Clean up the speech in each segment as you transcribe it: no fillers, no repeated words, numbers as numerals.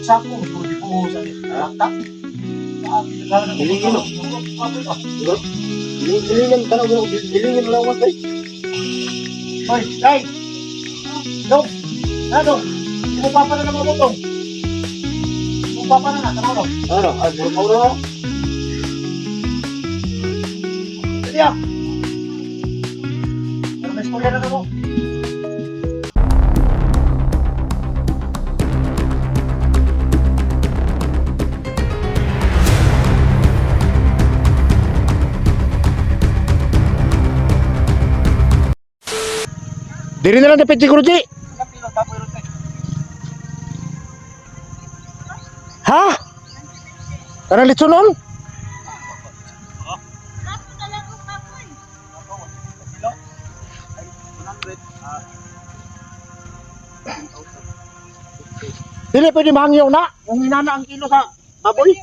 sako, hindi ko sa lakta. Hilingin, no? Hilingin, tanong ko, hilingin lang ako, guys. Hoy, Day! Dong! Ano? Hindi mo papa na naman mo, Dong. Hindi mo papa na na, tama mo. Ano? Ay, muro na. Sige ah! Pero may istorya na mo. Diri na lang dapat siguro, Ji. Ha? Karang litso nun? Dili pwede mahangyaw na. Yung hinana ang kilo sa baboy.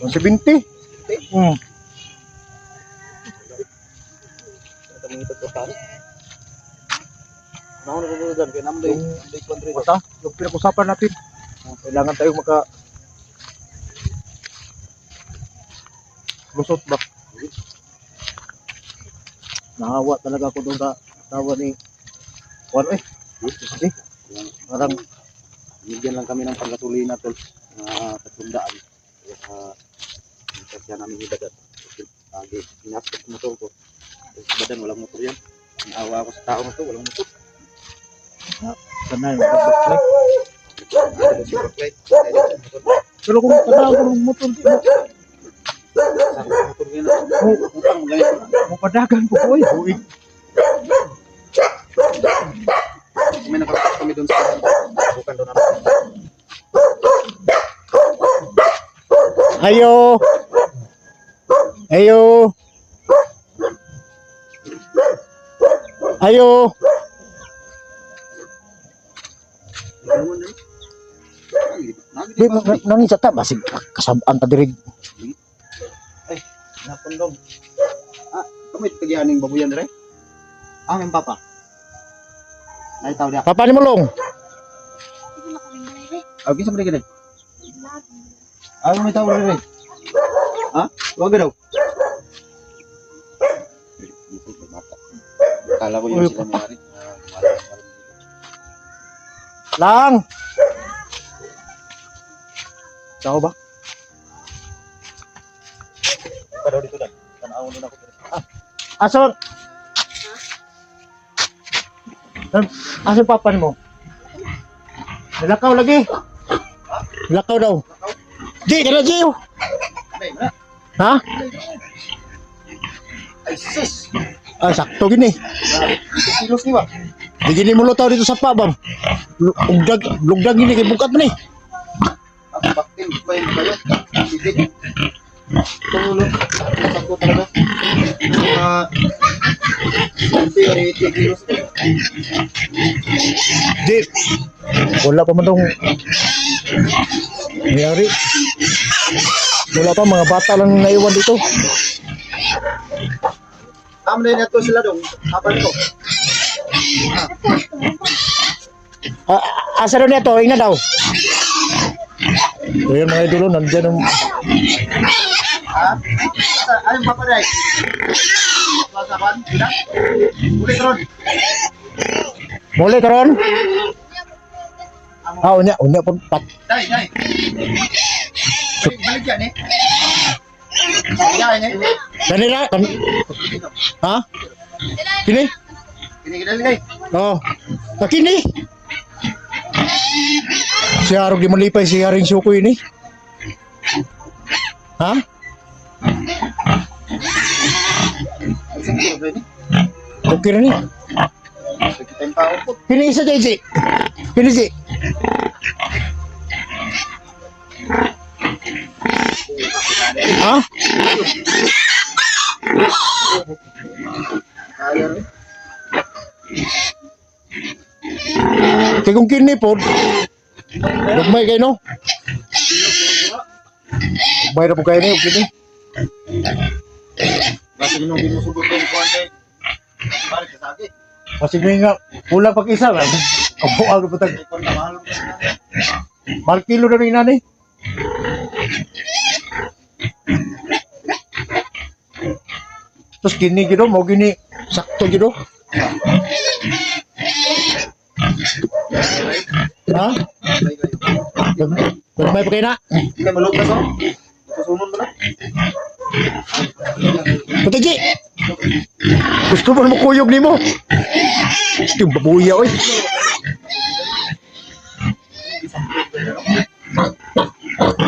Oh, 70. Basta, yung pinag-usapan natin. Kailangan tayo lusot ba? Nahawa talaga ako doon sa tawa ni Juan. Parang Bigyan lang kami ng panggasolina, tol. Patundaan. Kasi namin idagat. Inasok motor ko. Badan, walang motor yan. Naawa ako sa tao na to, walang motor. sanay pero kung tanaw ko ng motor di mo padagan ko oy buig. May nakapos kami doon sa bukan doon namin. Ayo. Ayo. Ayo. Di nangis ta basig kasabaan ta diri. Ay, napundong. Kamit kagianing babuyan dire. Ang papa. Nay taw dia. Papa ni mulong. Okay sa gini. Ay may taw dire. Ha? Wag daw. Kala ko yung sila mayari. Lang. Tahu ba? Kada dito dan. Tanaw na ako. Ason. Ason papa mo? Nilakaw lagi. Nilakaw daw. Di, dala Jiw. Ha? Ay sis. Ah, sakto gini. Kilos ni ba? Di gini mo lutaw dito sa pa bang. Lugdag gini kay bukat man ni. Ako baktin ba yung kayo? Sige. Tulo. Sakto talaga. 80 kilos. Di. Wala pa man tong mayari. Wala pa, mga bata lang naiwan dito. Tama na ito sila dong. Apa nito? Asa daw nito? Ina daw. Ayun mga idolo, nandyan ang... Ha? Ayun papa day. Pasaban, tidak? Uli karon. Muli karon? Unya pun pat. Day. Balik yan eh. Yan eh. Kanila kan. Ha? Kini? Kini day. Oh. Kini. Si Arog di malipay si Haring Suko ini. Ha? Okay na ni. Kini isa JJ. Kini si. Ha? Kaya kung kini po, lugmay kayo no? Bayra po kayo niyo, okay. Kasi nung binusugot ko yung kuwan kay balik ka sa akin. Kasi may nga, kulang pag isa lang. Kapo ako pa tag. May kuwan na mahal ko na. Mahal kilo na rin nanay. Terus gini gitu, mau gini sakto gitu. Hah? May pakai na? Kaya malupas oh. Susunod mo na. Putiji. Gusto mo kuyog ni mo? Gusto yung babuya, oy.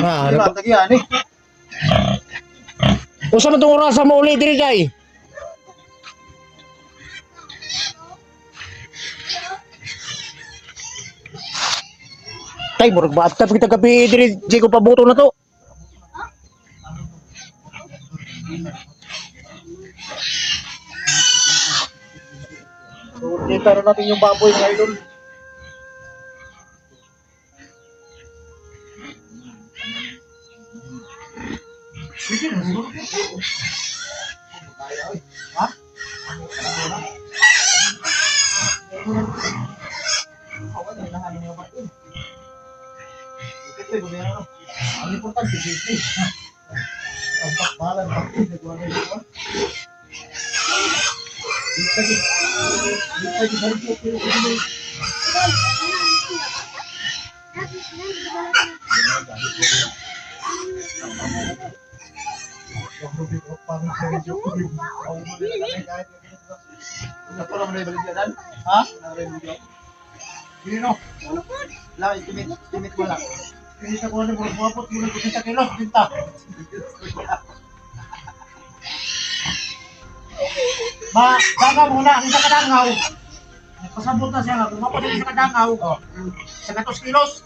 Ano ang tagihan eh? Usa man tong oras mo uli diri kay? Tay, murag bata pa kita gabi diri, di ko pabuto na to. So, kita na natin yung baboy mga idol. Ang importante, safety. Ang pakbalan, bakit nagawa na ito? Ha? Sino? Lang, estimate mo lang. Pinita ko na mga buwapot muna ko sa kilos, pinta. Daga muna, ang isa kadangaw. Pasabot na siya nga, kumapot ang isa kadangaw. Sa 2 kilos.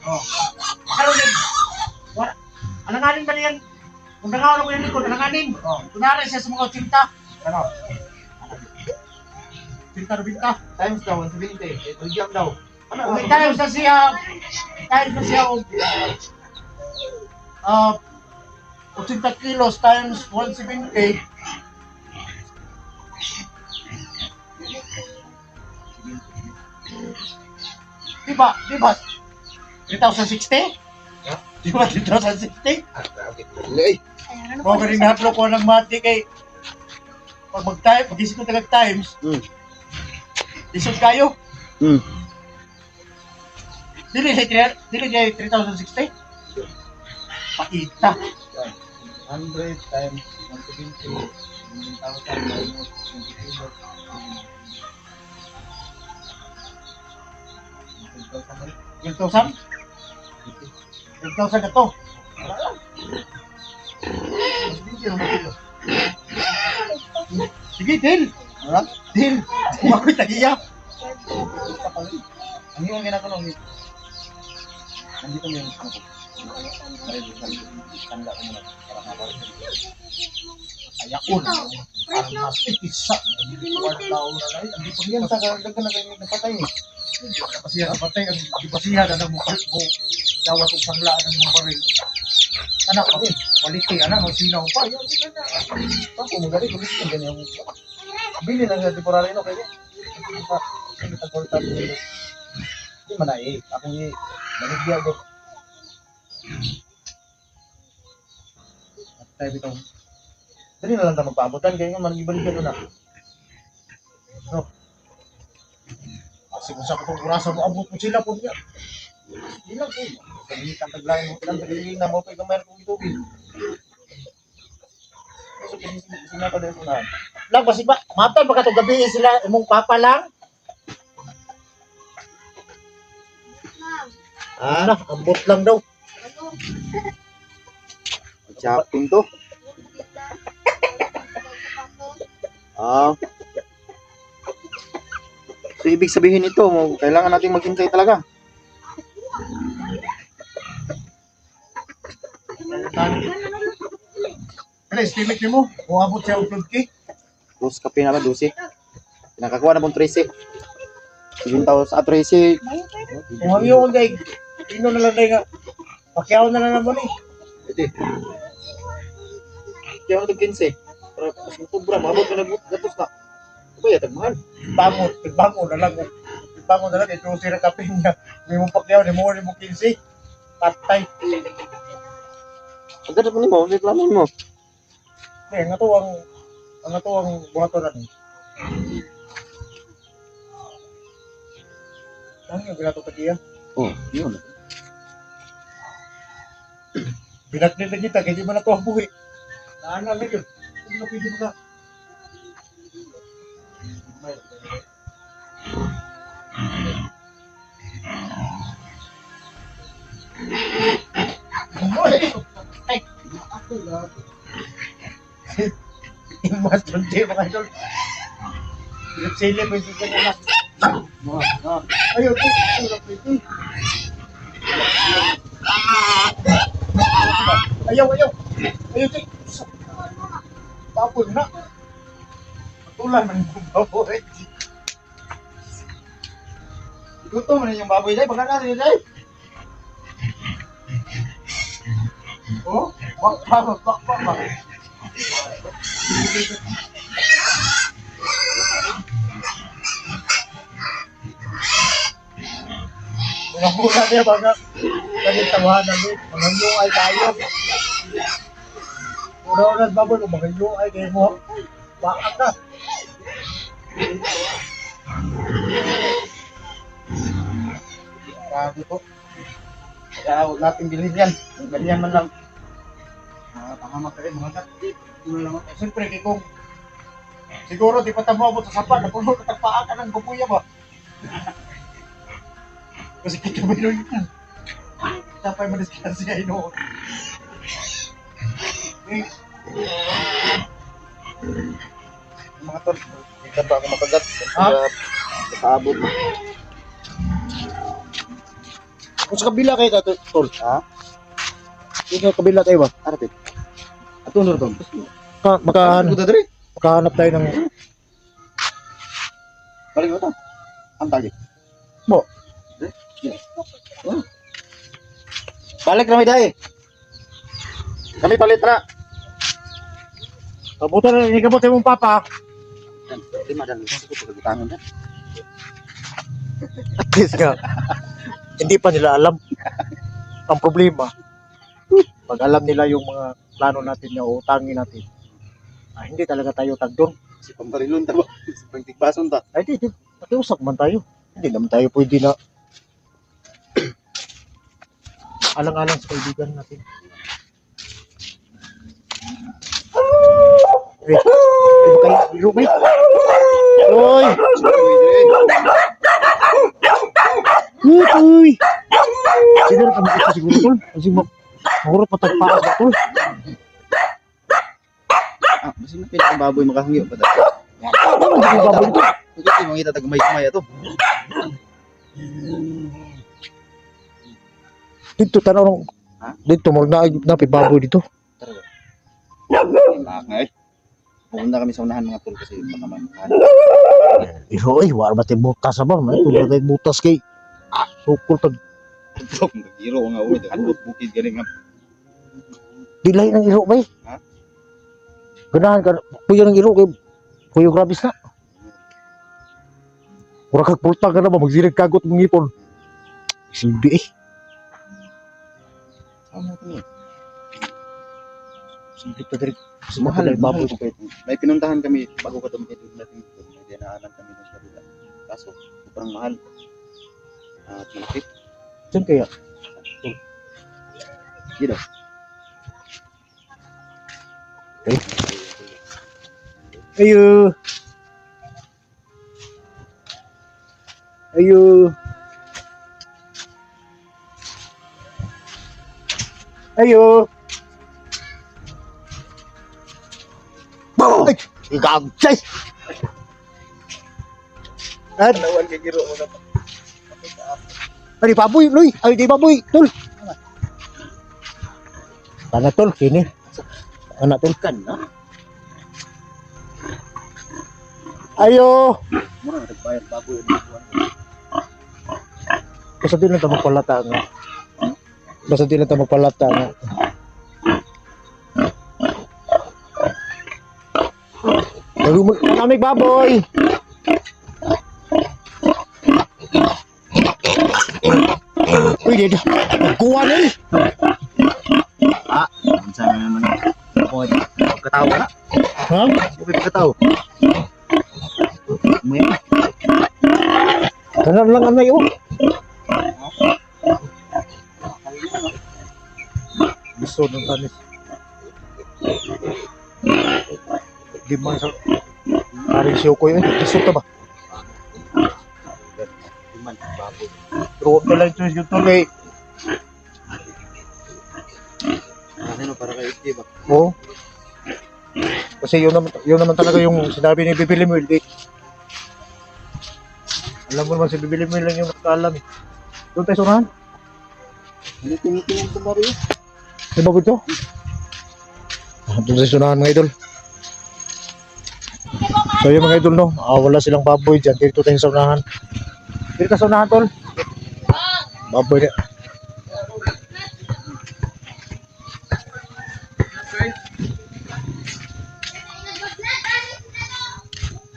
Karoon din. Alanganin ba niyan? Kung dangaw na ko yung likod, alanganin. Kunwari siya sa mga 80. Ano? Pinta na pinta. Times daw, 170. Ito jam daw. Kung may times na siya, 80 kilos times 170. Diba? 3,060? Diba 3,060? Kung galing nahatlo ko ng mati kay pag mag-time, pag-isip ko tagag times, isod kayo. Dili siya 3,060? Pakita. 100 times 170. 1,000 minus 20 kilos. 12,000? 12,000 na to. Sige, deal. Deal. Ako'y tagiya. Ang yung ginagawa ng nandito mo yung ano. Tanda ko muna. Para mabalik. Ayakon. Parang mas isa. Wartaw na lang. Hindi pa Yan sa karagdagan na kayo napatay eh. Kapasihan sa patay. Ang kapasihan na namukal mo. Dawa kong sanglaan ng mga baril. Anak ko, quality. Anak ko, sinaw pa. Yan, yan na. Ako magaling ko gusto ganyan yung bili lang sa temporary no kaya. Hindi ta korta dito. Di man ay ako ni baligya ko. At tayo bitaw. Dali na lang ta magpaabotan kaya nga mangibaligyan na. No. Kasi kung sa katong kurasa mo, abot mo sila po niya. Di lang ko. Sabi ka taglayan mo lang sabihin na mo kay gamay kong itubig. So kasi sinapa dahil na. Lang, basig ba? Matan ba ka ito gabi sila, imong papa lang? Ano, ambot lang daw. Shopping to. So ibig sabihin nito, kailangan nating maghintay talaga. Ano, estimate niyo mo? Kung abot siya upload ki? Dos kape na ba, 12? Nakakuha na pong 13. 7,000 sa 13. Kung ang iyo kung day, ino na lang day nga. Pakyaw na lang naman eh. Ito Kaya ano ito 15? Para mas mutubra, mabot ka nag-gatos na. Ito ya, tagmahal. Bangon na lang. Bangon na lang. Ito yung sira kape niya. May mong pakyaw, ni mo 15. Patay. Ang ganda mo ni mo, reklamin mo. Eh, nga to ang buhatoran. Ano yung ginato tagiya? Oh, yun. Binaknit na kita, kaya di man na to ang buhi. Naangal na yun. Hindi na pwede mo ka. Ay! Ako lang. Yung mas tunti mga idol. Sili mo yung susunod na. Ayun, ayaw. Ayaw, Jay. Tapon na. Patulan man yung baboy. Gusto mo na yung baboy, Jay. Baka natin, Jay. Oh, bak. Unang-una niya, baka tawahan namin. Mga ay tayo. Una-una baboy ko, mga ay kayo mo. Baka ka. Grabe po. Kaya huwag natin bilhin yan. Ganyan man lang. Pangamak ka rin, mga kat. Siyempre, kikong siguro di pa tamabot sa sapat. Napuno ka tagpaan ka ng bubuya ba? Kasi kita may nun yan. Tapay madiskan siya ino. Mga tol, hindi pa ako makagat. Ha? Nakaabot. Kung sa kabila kayo ka, tol. Ha? Kung sa kabila tayo ba? Arapit. Ato nung tol. Makahanap tayo ng... Balik mo ito. Ang tagi. Bo. Balik na may dahi. Kami palit na. Kabuto na, inikabot mong papa. Lima dan gusto ko pagkatangan na. At least nga, hindi pa nila alam ang problema. Pag alam nila yung mga plano natin na utangin natin, hindi talaga tayo tagdon. Si Pambarilon ta ba? Si Pangtigbason ta. Ay, di, nakiusap man tayo. Hindi naman tayo pwede na alang-alang sa kaibigan natin. Wait, kayo, biro ba? Uy! Uy! Siguro kami ito siguro tol. Kasi mahurot patagpaan na tol. Ah, basta na pinang baboy makahangyo pa ta. Ano ba yung baboy ito? Kasi mga kita tagmay-kumay ato. Dito, tanaw nung... Ha? Dito, napibaboy dito. Lakay. Pumunta kami sa unahan mga tol kasi baka mamakahan. Iro, wala ba tayo butas ba? May wala tayo butas kay... Sukol tag... Bro, nag-iro nga uwi. Handot bukid galing nga. Dilay ng iro ba eh? Ha? Ganahan ka, puyo ng iro kay... Puyo grabis na. Mura kagpulta ka na ba? Magsirig kagot mong ipon. Silbi eh. Ano ito niya? Silbi pa diri. Mahal, baboy. May pinuntahan kami bago ka tumikit natin ito. May dinaanan kami ng kabila. Kaso, sobrang mahal. At malaki. Saan kaya? Gino. Ayo. Ayo. Ayo. Ay, gagay. Nawan kay giro mo na. Ay, baboy, Loy. Ay, di baboy, tol. Tana, tol, kini. Anak, tol. Kan na. Ayo. Mura na nagbayad baboy. Basta di lang tayo magpalata nga. Basta di lang tayo magpalata nga. Maraming baboy. Uy, dito. Kuha na eh. Minsan na naman. Ako, pagkatao ka na. Ha? Sige, pagkatao. May Tanan lang ang nayo. Gusto ng tanis. Di man sa paring siyo ko yun. Gusto ka ba? iman, baboy. Pero na lang ito yung tuloy. Ano para kay Steve? Oo. Kasi yun naman talaga yung sinabi ni Bibili mo. Hindi. Alam mo naman si Bibili mo lang yung nakakaalam eh. Doon tayo surahan. Hindi tinitingin ko Mario. Di ba ito? Doon tayo surahan mga idol. So yung mga idol no, wala silang baboy dyan. Dito tayo sa unahan. Dito sa unahan tol. Baboy na.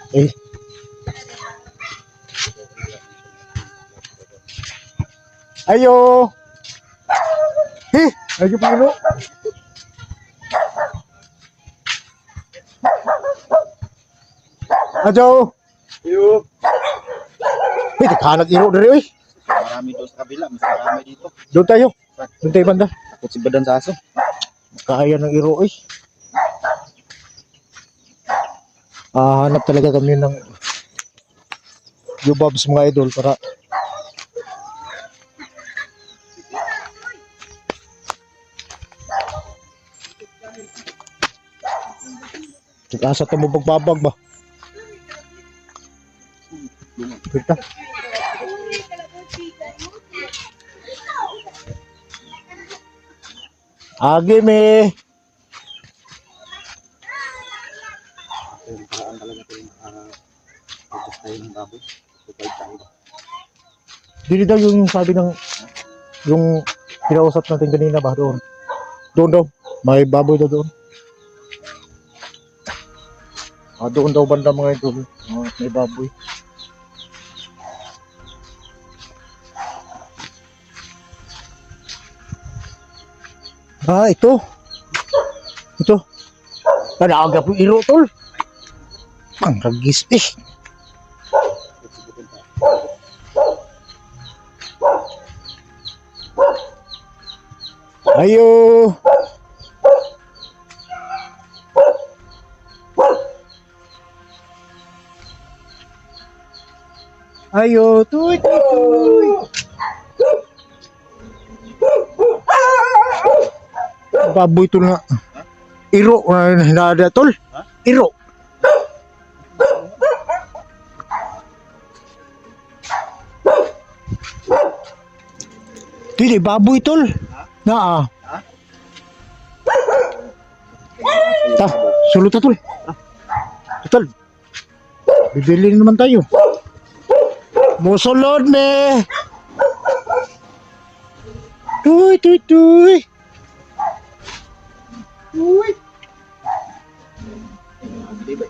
Eh. Ayo. Ayo Pino. Ajo. Yo. Naghanap iro diri oy. Marami doon sa kabila, mas marami dito. Doon tayo. Doon tayo banda. Takot si Badan sa aso. Kaya ng iro oy. Hanap talaga kami ng yubabs mga idol para asa ito mo pagbabag ba? Kita. Agi me. Yung paraan talaga ito yung focus tayo ng baboy. Supply tayo. Dili daw yung sabi ng yung kinausap natin kanina ba doon. Doon daw. May baboy daw doon. Doon daw banda mga idol. May baboy. Ito. Ito. Nanaagap yung iro, tol. Ang ragis eh. Ayo. Ayo, tuy, tuy, tuy. Baboy tol nga. Iro, hinada tol. Iro. Dili, baboy tol. Na Ta, sulot na tol. Tol. Bibili naman tayo. Musulod me. Tuy, tuy, tuy. Uy.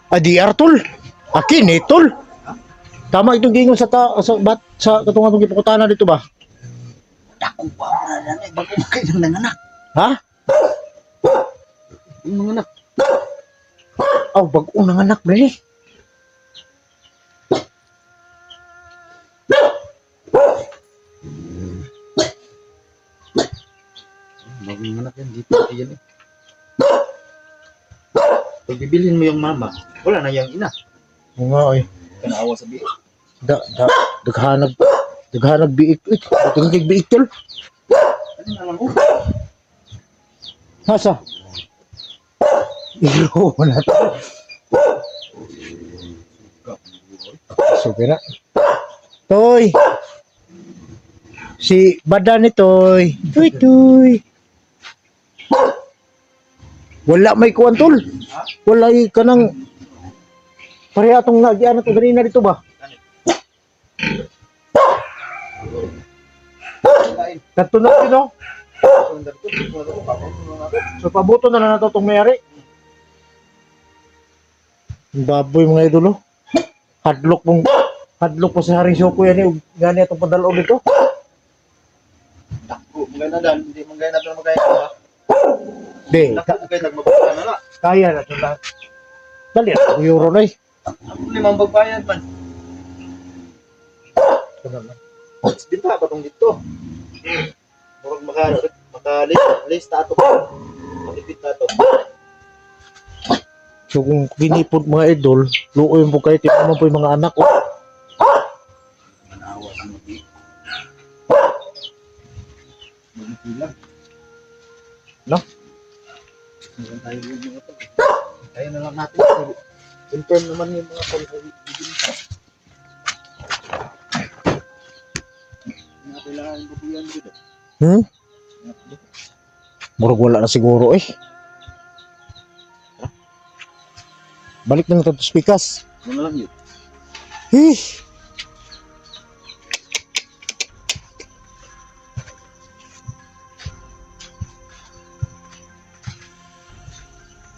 Adiar tol. Akin eh tol. Tama itong gingon sa sa katungan ng ipukutana dito ba? Dako pa ako na lang. Bago makay ng nanganak. Ha? Yung mga anak. Bago nang anak ba eh. Bagong anak yan. Dito yan eh. Pag bibilhin mo yung mama, wala na yung ina. Oo nga eh. Kanaawa sa biik. Daghanag biik. Daghanag biik tol. Ano naman mo? Nasa? Iro na to. Super na. Toy. Si Badan ni Toy. Toy, Toy. Wala may kuwan tol. Wala ka nang pareha itong nagyan ito ganina dito ba? Kato na ito no? So pabuto na lang ito itong mayari. Baboy mga idol, oh. Hadlok po si Haring Syoko yan, eh. Gani itong padalo dito. Dako, magay na dan. Hindi magay na dan magay na. Di, Dako, magay nagmabuka na na. kaya na ito lang. Dali, ang euro na eh. Ang limang bagbayan man. Ito naman. Dito ba itong dito? Murag makalista ito. Makipit na ito. So kung kinipod mga idol, luoy mo kayo, tingnan mo po yung mga anak ko. Manawa sa mga magpilang. No? Meron tayo yung mga ito. Kaya na lang natin. Confirm naman yung mga pag-ibigin. Mga kailangan ko yan dito. Murag wala na siguro eh. Balik na natin sa pikas. Ano lang yun? Eh.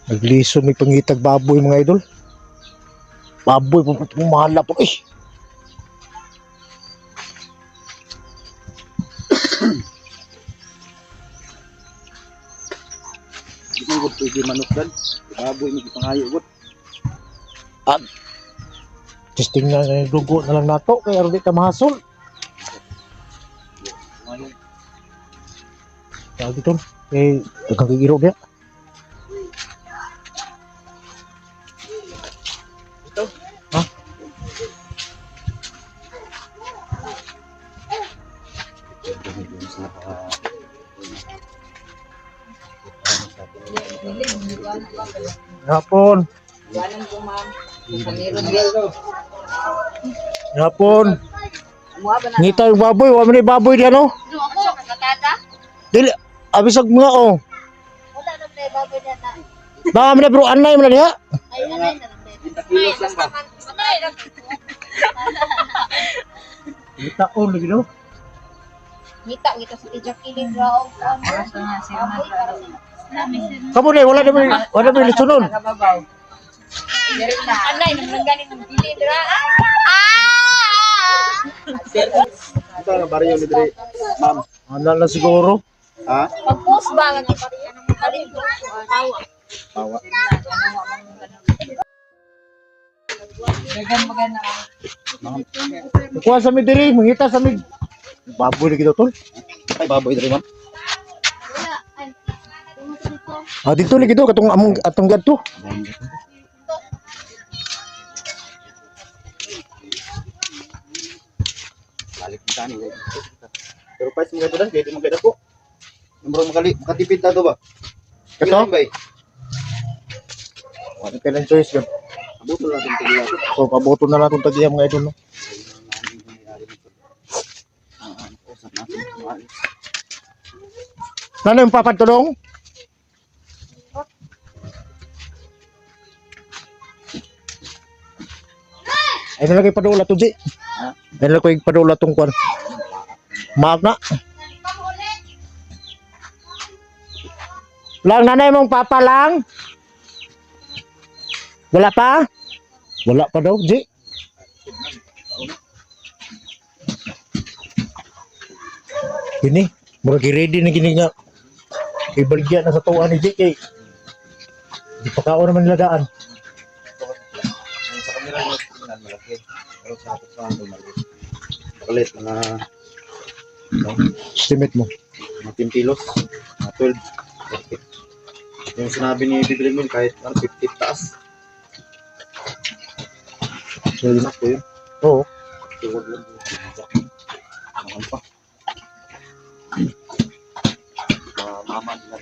Nagliso may pangitag baboy mga idol. Baboy pumahala po eh. Ito yung pwede manok dan. Baboy may pangayo ko. Testing na yung dugo na lang nato kaya rin ka mahasol. Kaya dito eh nagkakagiro dia. Ito? Ha? Hapon. Galing po, ma'am. Sa meron din. Hapon. Umuha ba na? Ngita yung baboy, wa man ni baboy diyan oh. Ano ako? Kakatada? Dili abisag mga oh. Wala na tayo baboy na na. Baka man bro anay man diha. Ay, anay na lang tayo. Kilos lang ba? Anay na. Ngita oh lagi no. Ngita, ngita sa tijak kilid raw. Baboy para sa Kamu ni wala na lisunod. anay, nang galing ng kilid raw. Ito ang baryo ni Dre. Ma'am. Ano na siguro. Ha? Pag-post ba? Kaling po. Tawa. Bawa. Dagan magana. Kuha sa mi diri, mangita sa mi. Baboy lagi daw tol. Ay, baboy Dre, ma'am. Wala. Ay. Dito. Ah dito lagi daw katong among atong gadto. Balik kita ni. Pero pa mga ito dahil, hindi maganda po. Numero makatipid na ito ba? Kato? Ba? Ano kailan choice gab. Abuto lang itong tigila. So paboto na natin tagiya mga idol no. Usap natin. Nano yung papatulong? Ay nalagay padula to di. Ay nalagay padula tong kwan. Magna. Lang nanay mong papa lang. Wala pa? Wala pa daw, Ji. Ini, murag ready na gini nga. Ibaligyan na sa tuwa ni Ji kay. Di pa kao naman nilagaan. Sa kamera mo, malaki. Pero sa ato sa ato, malaki. Kalit, mga Estimate mo. 10 kilos, mga 12. Perfect. Yung sinabi ni Bibili mo, kahit 50 taas. So, yun ako yun. Oo. Tuwag lang. Mahal pa. Mama nila.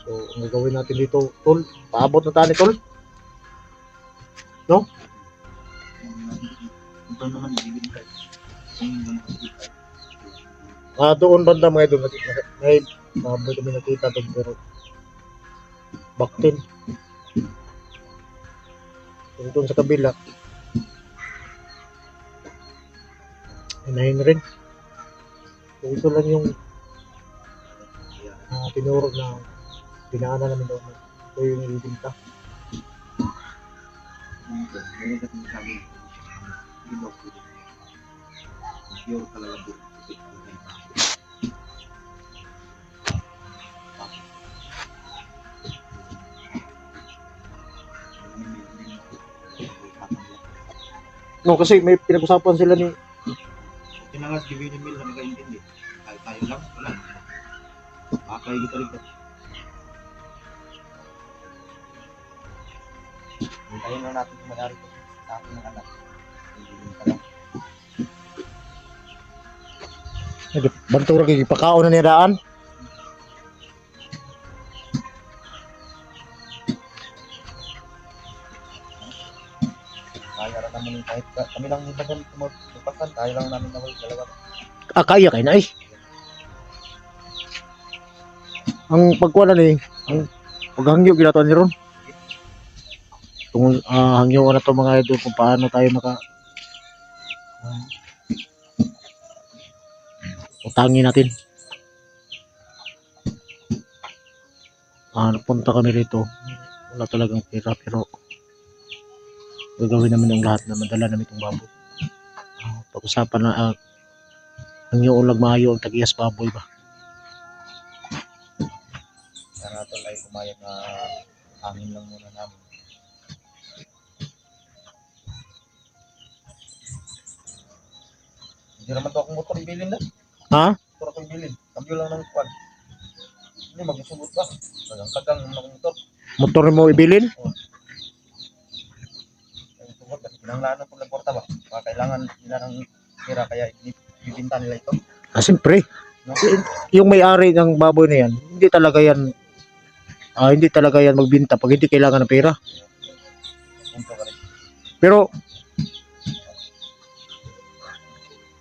So, ang gagawin natin dito, tol, paabot na tayo ni tol. No? Ito naman, ibigin ka. Doon banda mga idol, may baboy kami nakita doon pero baktin. Pero doon sa kabila, inahin rin. So ito lang yung tinuro na dinaanan namin doon. Ito yung ibinta. Pure talaga doon. No, kasi may pinag-usapan sila ni Tinangas divini mill na nag-intindi. Tayo lang, wala. Akay kita rin. Hintayin lang natin kung may-ari ko sa akin ng anak. Hindi pa lang. Bantura kay pakaon na niraan. Kaya rin naman yung kahit kami lang yung bagan tumapasan. Kaya lang namin na wala dalawa. Kaya kay na eh. Ang pagkuha na ni, ang paghangyo ginatuan ni Ron. Tungkol hangyo na to mga idol kung paano tayo utangin natin. Napunta kami rito. Wala talagang pera pero gagawin namin ang lahat na madala namin itong baboy. Pag-usapan na ang yung ulag maayo ang tagiyas baboy ba. Kaya natin ay kumayag na hangin lang muna namin. Hindi naman to akong motor ibilin na. Ha? Motor ako ibilin. Cambio lang ng kwan. Hindi magsusugot pa. Kagang ng motor. Motor mo ibilin? Sugot kasi kinanglanan po ng porta ba. Kailangan nila ng pera kaya ibibinta nila ito. Siyempre. No? Yung may-ari ng baboy na yan, hindi talaga yan magbinta pag hindi kailangan ng pera. Punto ka rin. Pero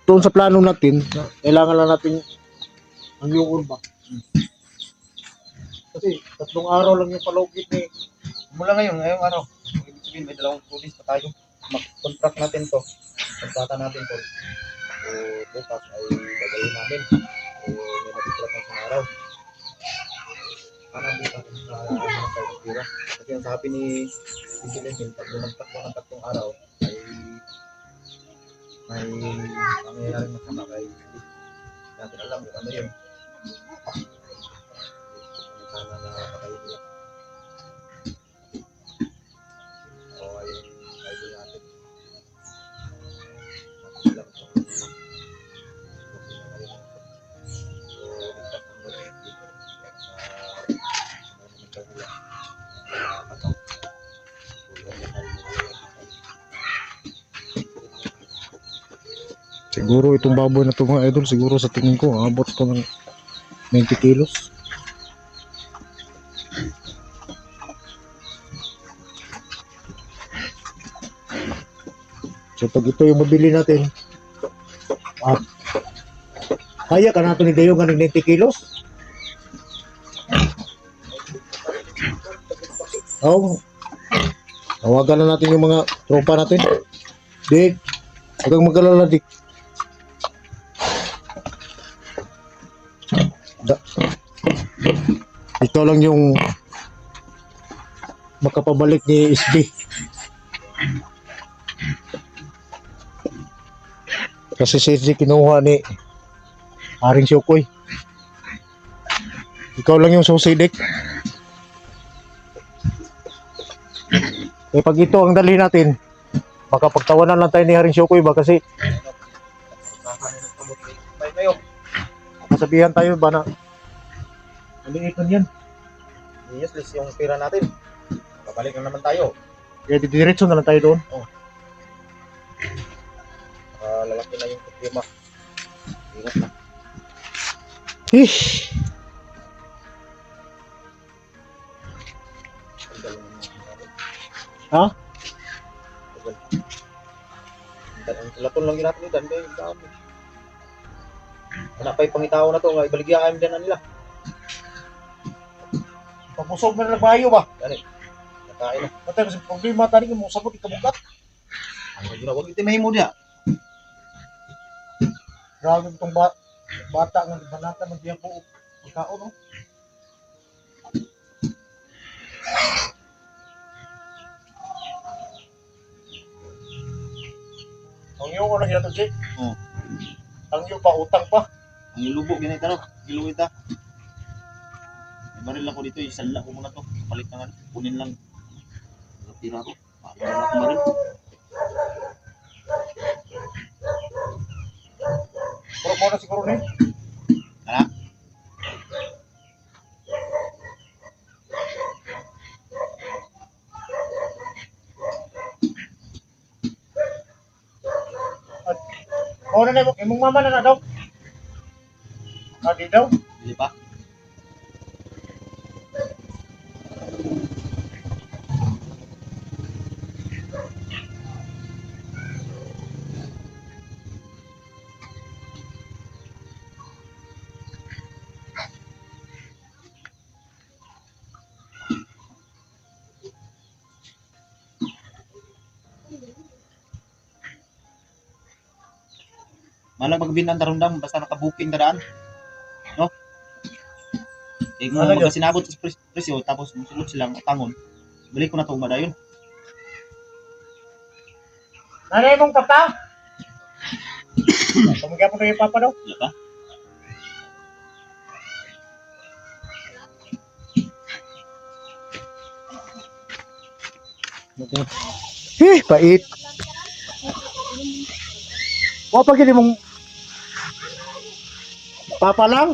doon sa plano natin, kailangan lang natin ang yung urba. Kasi 3 araw lang yung palugit ni. Mula ngayong araw, ibig sabihin may 2 pulis pa tayo. Mag-contract natin to. Pagkata natin to. O bukas ay gagawin namin. O may matitira pang isang araw. Para bukas sa tayo tira. Kasi ang sabi ni Vigilante, pag lumagtak ko ng 3 araw, ay may mangyayaring masama kay natin alam kung ano yun. Sana na patayin nila. O ay idol natin. Natin alam kung ano yun. So, ligtas ang mga dito. Ano naman daw nila. Nakakataw. Tulad na tayo Siguro itong baboy na ito mga idol, siguro sa tingin ko, abot ito ng 90 kilos. So pag ito yung mabili natin, kaya ka natin ni Deo ng 90 kilos? Oo. Tawagan na natin yung mga tropa natin. Dik, huwag kang mag-alala, Dik. Ito lang yung makapabalik ni SB. Kasi si SB kinuha ni Haring Syukoy. Ikaw lang yung susi, Dik. Pag ito ang dali natin, baka pagtawanan lang tayo ni Haring Syukoy ba kasi masabihan tayo ba na maliitan yan. yes, list yung pera natin. Babalik na naman tayo. Kaya didiretso na lang tayo doon. Lalaki na yung problema. Ingat na. Ish. Ha? Ang laton lang ginatong dan kay dami. Napay pangitao na to nga ibaligyan din na nila. Pagusog na nagbayo ba? Nakain na. Matay kasi problema tani mo sabot ikabugat. Ang gina wag iti mahimo diha. Grabe itong bata nga banata man diya po pagkaon no. Ang iyo ko na siya to, Jay. Oo. Ang iyo pa, utang pa. Ang ilubo ginay taro. Iluwi ta. Baril ako dito, isanla ko muna to. Palit na nga. Kunin lang. Tira ko. Para na ako baril. Puro mo na siguro na eh. Ano? Muna na imong mama na daw. Di daw. Dili pa. Malang magbinan tarundam basta naka-booking na daan. No? Eh kung Ano yun? sinabot sa presyo tapos musulot silang tangon. Balik ko na to madayon. Nanay mong papa? Pamigyan mo na yung papa daw. Wala pa. Pait. Wa pa gini mong papa lang.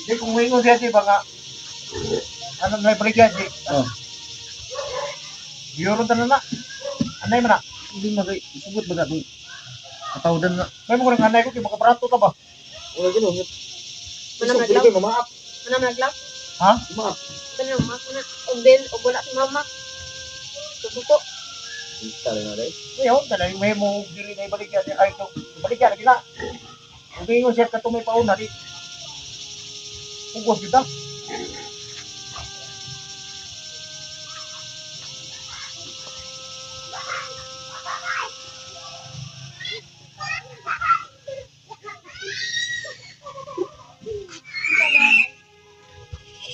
Di kung may ingon siya di ba nga ano na balik yan di. Oh. Euro na na. Anay man na. Hindi magay sugot ba gatong katawdan na. May mo nang anay ko kay makabarato ta ba? Wala gino. Manam Gusto naglaw. ko maap. Manam naglaw. Ha? Maap. Ganun, mas na. O Ben, o wala si mama. Susuko. Tala na dai. Ngayon, talagang may mo dili na ibalik yan. Ay, ito, ibalik yan. Gila. Kung ingon siya katumay pauna di. Pugos kita.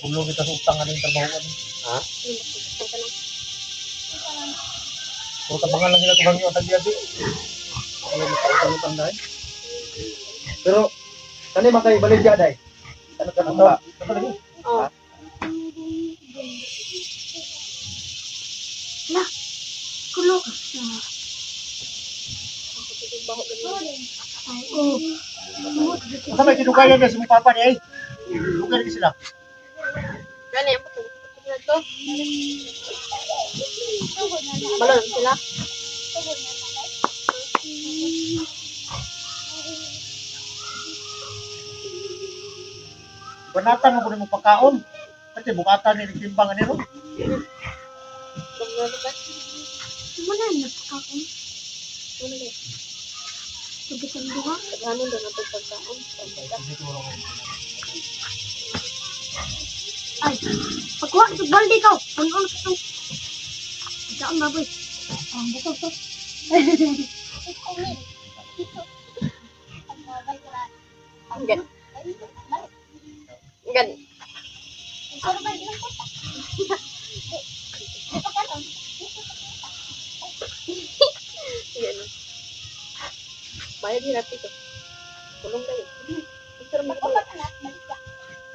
Pulo kita sa utang nga ng trabaho. Ha? So, tabangan lang nila ito bang yung tagyadi. Ano makautan dai? Pero kani makay baligya dai. Ano ka Ano? ba? Ano lagi? Oh. Kulo ka. Asa may tinugayan niya si mong papa niya eh. Lugar ka sila. Gani, ang puto. Ito. Balon sila. Banatan mo po mo pagkaon. Kasi bukatan ni nagtimbangan nilo. Balon ba? Muna na ako. Ano ba? Sabitan duha. Ano doon ang pagkaon? Ay, pagkuha sa balde ka. Ano ito? Saan baboy? Ang buto to. Gan. Gan. Gan. Bayad di natin ito. Kulong kayo. Ito naman ko.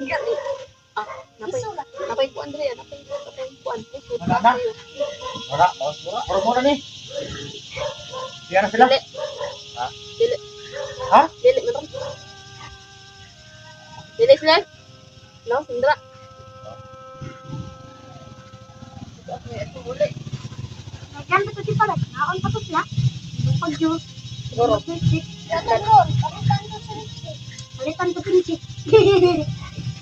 Gan. Ah, napay ko Andrea, napay ko Andrea. Wala na. Wala. Puro muna ni. Diyan na sila. Dili. Ha? Dili. Ha? Dili na to. Dili sila. No, Sandra. Okay, ito uli. Nagyan pa to si pala. Naon pa to siya. Pag-juice. Siguro. Palitan ko pinchik.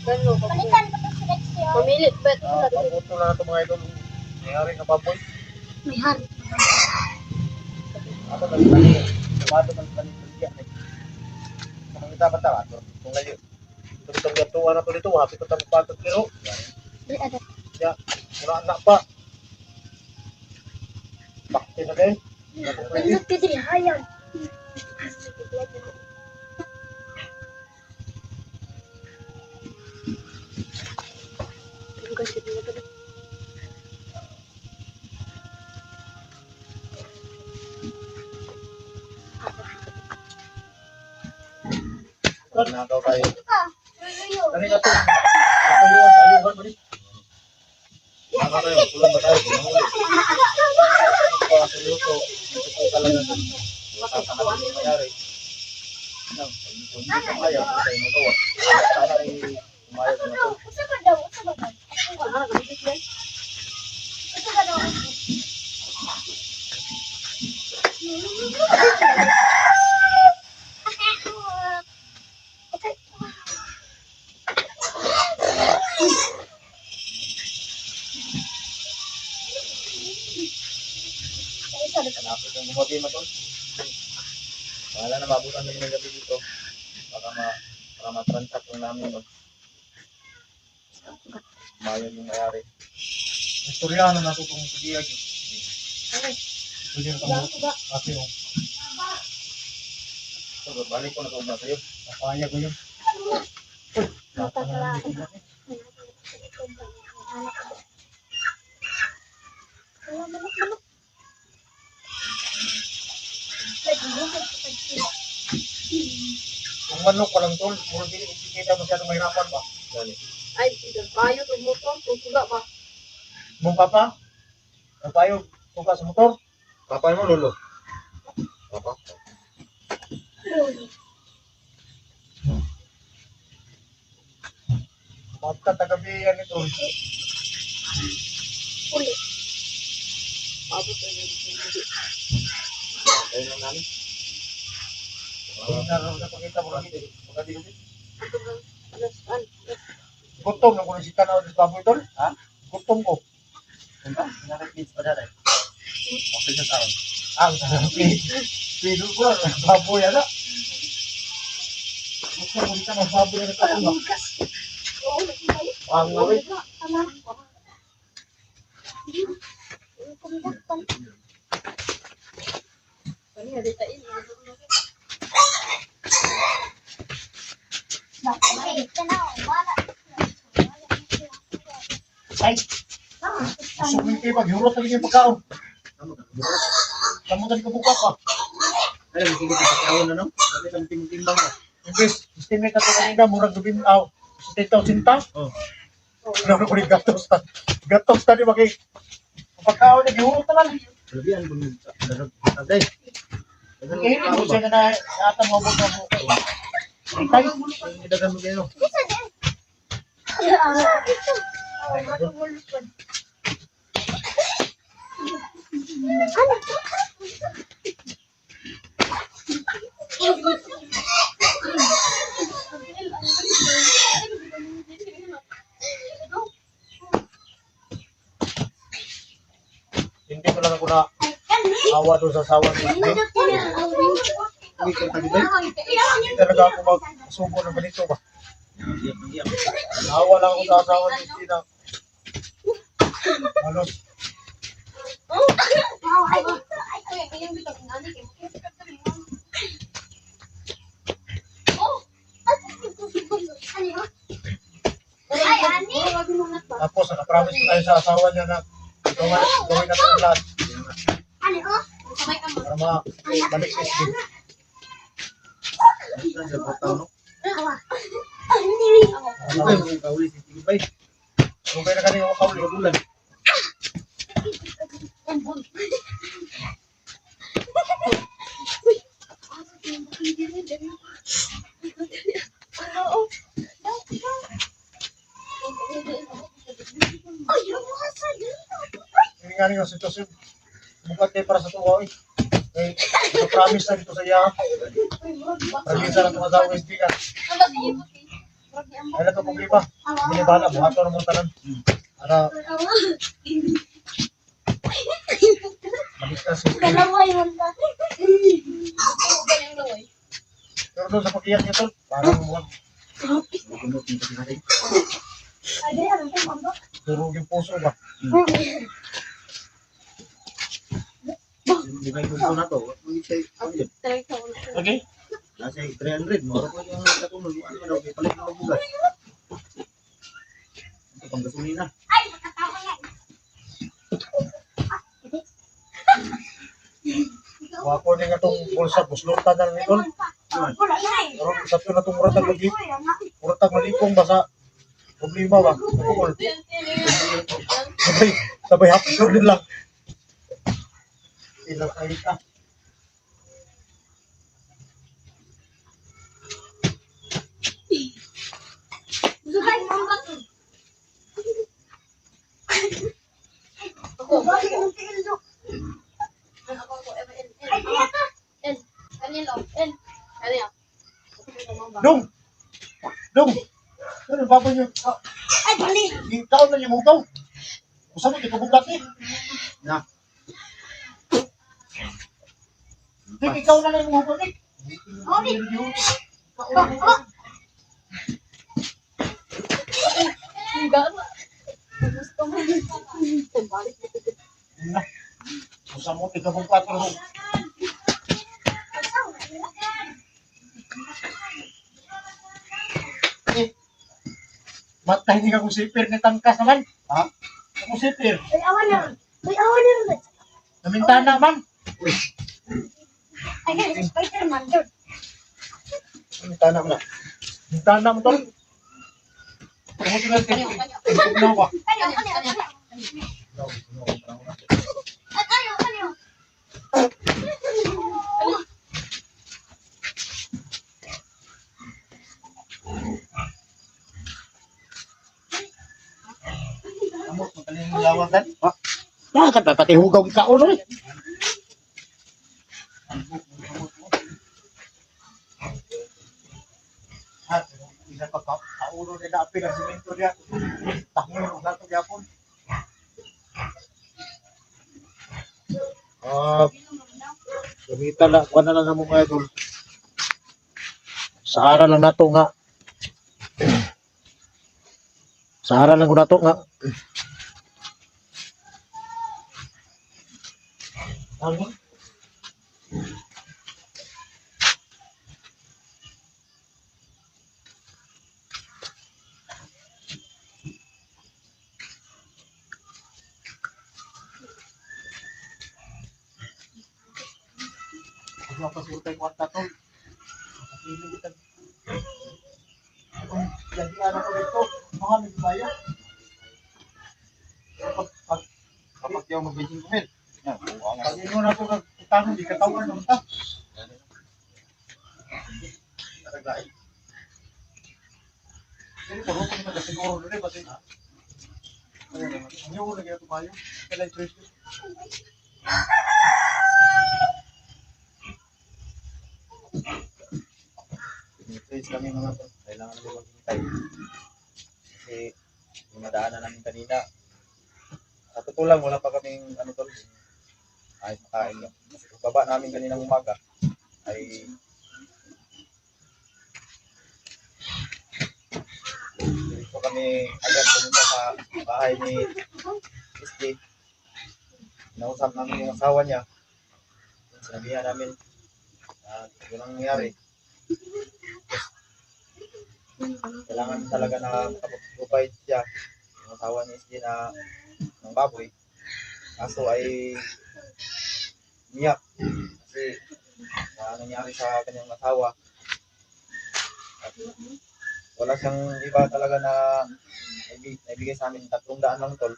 Gano. Palitan ko to si Lexio. Pamilit ba ito? Pabuto na ito mga idol. Mayari na baboy. May hari. Ako nagtani. Tumato man tani diya. Kung kita bata ato. Kung layo. Itong gatuan na to dito, happy ko tapos patot kiro. Di ada. Ya, muna anak pa. Bakti na din. Ano pwede hayang? Nagaw tayo. Ayaw. Dali na to. Ayuhan mo ni. Nagaw tayo. Tulan ba tayo? Pinahuli. Ito sa luto. Ito talaga to. Tatahan mo mayari. Kung hindi ka kaya, tayo magawa. Sana ay umayag na to. Usa ba daw? Usa ba daw? Usa ba daw? Napit ang bumati mo to. Wala na mabutan namin ng gabi dito. Para matransak lang namin. No? Mayag yung mayari. Istorya na nato kung pagiyag. Pwede na kami. Ate mo. So, balik ko na kung sa'yo. Napayag ko yun. Nata na lang dito. Ang manok pa lang tol. Puro hindi kita masyadong mahirapan ba? Dali. Ay, bayo to motor, tutuga ba? Mong papa? Ang payo, suka sa motor? Papa mo, lolo? Papa? Magtatagabi yan ito. Uli. Abot na yun. Ayun lang namin. Napakita mo lang ito. Gutom na kung nasita na ako sa baboy tol. Ha? Gutom ko. Punta? Nakakits pa dyan eh. Okay sa taon. Pido ko lang. Baboy ano? Gusto mo dito ng baboy na taon ba? Ang ngawin. Kani ada tain. Ay! Masukling kayo pag hurot talaga yung pagkaon. Kamu tadi kebuka pa. Ay, hindi kita pagkaon na no? Dali kang timbang na. Imbes, estimate na ito kanina, murag gabin aw. Sitaw sinta? Oo. Ano ko rin gatos na. Gatos na di ba kay pagkaon na gihurot na lang. Sabihan ko nung agay. Hindi ko siya na ata mabot na mo. Ay, hindi dagan mo kayo. Hindi ko lang ako na awa doon sa asawa ni Hindi ko tagibay. Hindi talaga ako magsubo ng ganito ba? Awa lang ako sa asawa ni Tina. Halos. Tapos nakapromise ko tayo sa asawa niya na gawin natin ang lahat. Para mabalik sa skin. Lugay na kanina ako kauli. Bulan. Ini nga yung sitwasyon. Bukat kayo para sa tuwa eh. Promise na dito sa iya. Pag-isa na tumasawa yung sticker. Ay lang ito problema. Hindi bala, buhato na mong tanan. Para Dalawa yun ba? Ganyan lang eh. Pero doon sa pakiyak niya tol, parang mukhang gumot yung kasi Ay, di, ano ito, mamba? durog yung puso ba? Di ba yung puso na to? Talagang ikaw na. Okay. Nasa 300, moro ko yung katulog. Ano daw, may palit ng bugas. Ito pang gasolina. Ay, nakatawa nga. Wako niya nga itong bulsa, buslutan na rin tol. Wala na eh. Pero sa ito na itong muratag malipong ba sa problema ba? Bukol. Sabay happy sure din lang. Ilang ay ka. Ay, mamba. Ako. Bakit yung tiil do? Ako. Ay, di ata. Kanilo. Kanilo. Dong! Dong! Ano ba niyo? Ay, bali. Ikaw na niyo mo ito. Gusto mo, di ko bugat eh. Na. Di, ikaw na lang mo bugat eh. Sorry. Enggak. Gusto mo. Balik. Na. Gusto mo, di ko bugat eh. Matay hindi ka kung sipir ni tangkas naman. Ha? Kung sipir. Ay, awan na. Ay, awan na. Namintana man. Ay, guys, Spider-Man doon. Namintana mo na. Namintana mo tol. Kung mo sila tingnan ko. Kanyo, kanyo, kanyo. Ay, kanyo, kanyo. Amo, magaling yung lawasan. Ya kan pati hugaw ka ulo eh. Ha, isa pa kaulo na dapil ang simento niya. Takmo yung gato niya po. Gamitan na kuan na lang mo mga idol. Sa ara lang nato nga. Sa ara lang ko nato nga. Ano? Ano pa siguro tayo kwarta tol? Hindi kita. Jadi anak ko dito, mga may bayo. Kapag yung mag-benching kumin. Pag mo na ito nagtanong, di katawan naman ta. Taragay. Hindi ko rin kung nagkasiguro rin eh, pati. Ano ko lagi ito bayo? Kailan choice ko? Please kami mga to. Kailangan namin maghintay. Kasi yung nadaanan namin kanina. Sa totoo lang, wala pa kaming ano to. Ay, makain lang. Kasi baba namin kaninang umaga ay dito kami agad pumunta sa bahay ni SJ. Nausap namin yung asawa niya. Sinabihan namin yun ang nangyari. Kailangan talaga na makapag-provide siya yung asawa ni SJ na ng baboy. Kaso ay niyak kasi nangyari sa kanyang asawa at wala siyang iba talaga na naibigay sa amin 300 lang tol.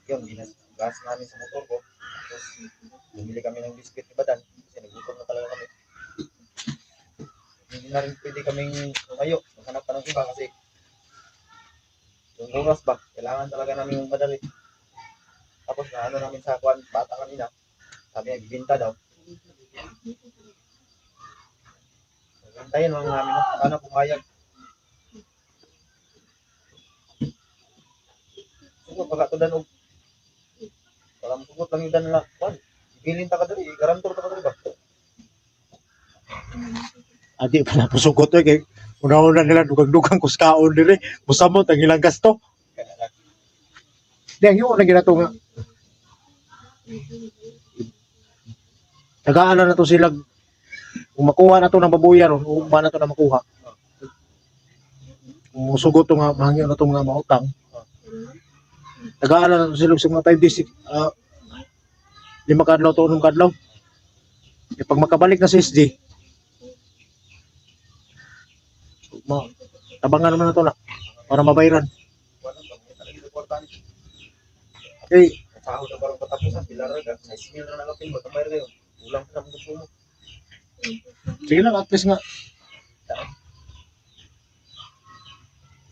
Yun, gas namin sa motor ko. Tapos bumili kami ng biscuit ni Badan kasi nagutom na talaga kami. Hindi na rin pwede kaming tumayo, maghanap pa ng iba kasi yung oras ba, kailangan talaga namin yung madali. Tapos na ano namin sa kuwan, bata kanina, sabi niya, bibinta daw. Hintayin lang namin, no? Sana pumayag. Siguro, pagkatudan o, walang pugot. ambot lang yung nila. Kwan, pilin ta ka dali, garantor ta ka dali ba? Adi pa na pusugot eh kay una-una nila dugang-dugang kuskaon dire. Musamot ang ilang gasto. Di ang yun na ginato nga. Tagaan na to sila kung makuha na to ng babuyan o ba na to na makuha. Kung musugot to nga mahangyo na to nga mautang. Tagaan na to sila sa mga 5 days. 5 kadlaw to 6 kadlaw. E pag makabalik na sa SD, tabangan naman na to na para mabayaran. Kwan, talaga yung importante. Eh, Sahod na parang katapusan, pilar ka, sa ismil na nakapin, magkabayar kayo. Ulang ka na mo gusto mo. sige lang, at least nga.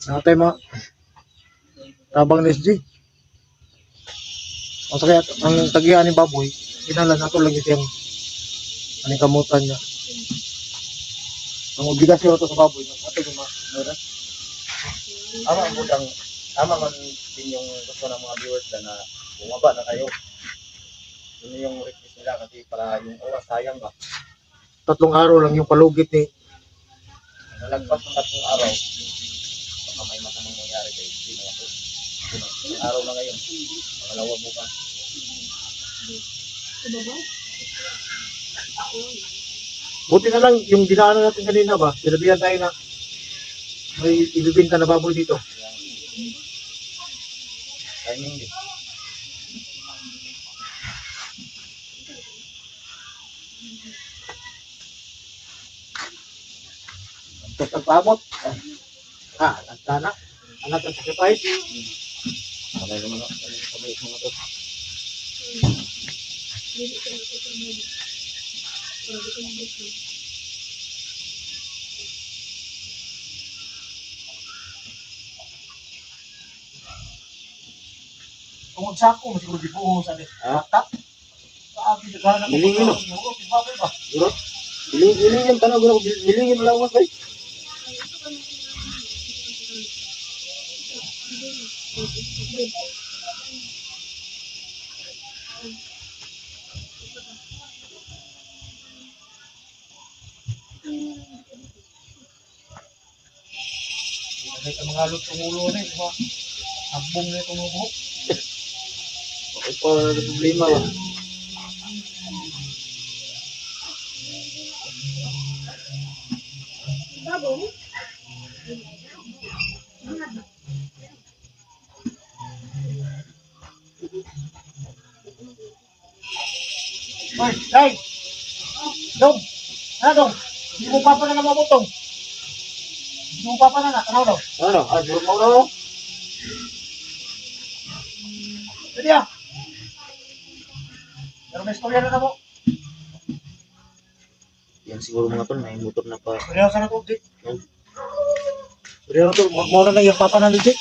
Natay mga tabang ni SG. O kaya ang tagian ni baboy, kinala na to lagi siyang aning kamutan niya. Ang obligasyon to sa baboy, ato yung mga Ama ang budang, ama man din yung gusto ng mga viewers na bumaba na kayo. Yun yung request nila kasi para yung oras sayang ba. 3 araw lang yung palugit ni Nalagpas ng 3 araw, baka may masamang mangyari kayo. Hindi na ako. Unang araw na ngayon, pangalawa bukas. buti na lang yung dinaanan natin kanina ba, sinabihan tayo na may ibibinta na baboy dito. Timing din. Tapos ang pamot, nagtana, anak ang sacrifice. Sabay naman ako. Sabay mga to. Kung magsako, masiguro di buho sa atin. Tap. Sabi, naghahanap ko. Bilingin, no? Baboy ba? Hiling yung tanong ko, hilingin lang mo tayo. Kasi ka mga halot ng ulo na eh. Abong na itong buhok. Okay po, problema ba? Baboy? Hoy, Day! Dong! Ano dong? Hindi mo papa na namamutong. Hindi mo papa na. Ano daw? Ano? Buruk mo na. Pwede ah. Pero may istorya na mo. Yan siguro mga tol, may motor na pa. Pwede sa na to, di. Pero to, mo na lang yung papa na legit.